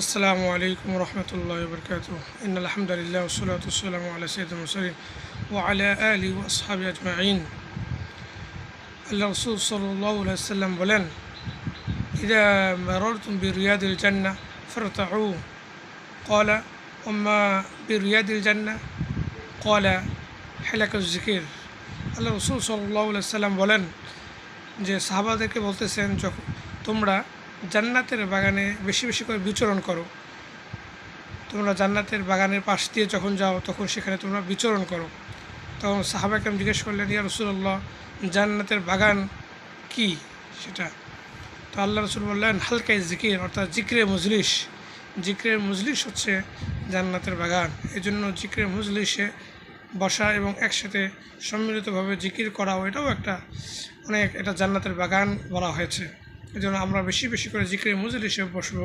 আসসালামু আলাইকুম রহমতুল্লাহ বরকাত আলহামদুলিল্লাহ ওসলাতাম আল্লাহ সৈয়দ মুসলিম ও আলা আলী ও আসহাবি আজমাইন। আল্লাহ রসুল সাল্লাল্লাহু আলাইহি ওয়াসাল্লাম বলেন, ইদা মারারতুম বিরিয়াদিল জান্নাহ ফারতাউ। ক্বালা ওয়াম্মা বিরিয়াদিল জান্নাহ? ক্বালা হিলাকুজ যিকির। আল্লাহ রসুল সাল্লাল্লাহু আলাইহি ওয়াসাল্লাম বলেন যে সাহাবাদেরকে বলতেছেন, যখন তোমরা জান্নাতের বাগানে বেশি বেশি করে বিচরণ করো, তোমরা জান্নাতের বাগানের পাশ দিয়ে যখন যাও তখন সেখানে তোমরা বিচরণ করো। তখন সাহাবা কেরাম জিজ্ঞেস করলেন, ইয়া রাসূলুল্লাহ, জান্নাতের বাগান কি সেটা? তো আল্লাহ রসুল বললেন, হালকাই জিকির, অর্থাৎ জিক্রে মজলিস। জিক্রের মজলিস হচ্ছে জান্নাতের বাগান। এই জন্য জিক্রের মজলিসে বসা এবং একসাথে সম্মিলিতভাবে জিকির করাও এটাও এটা জান্নাতের বাগান বলা হয়েছে। এই জন্য আমরা বেশি বেশি করে জিক্রের মজলিসে বসবো।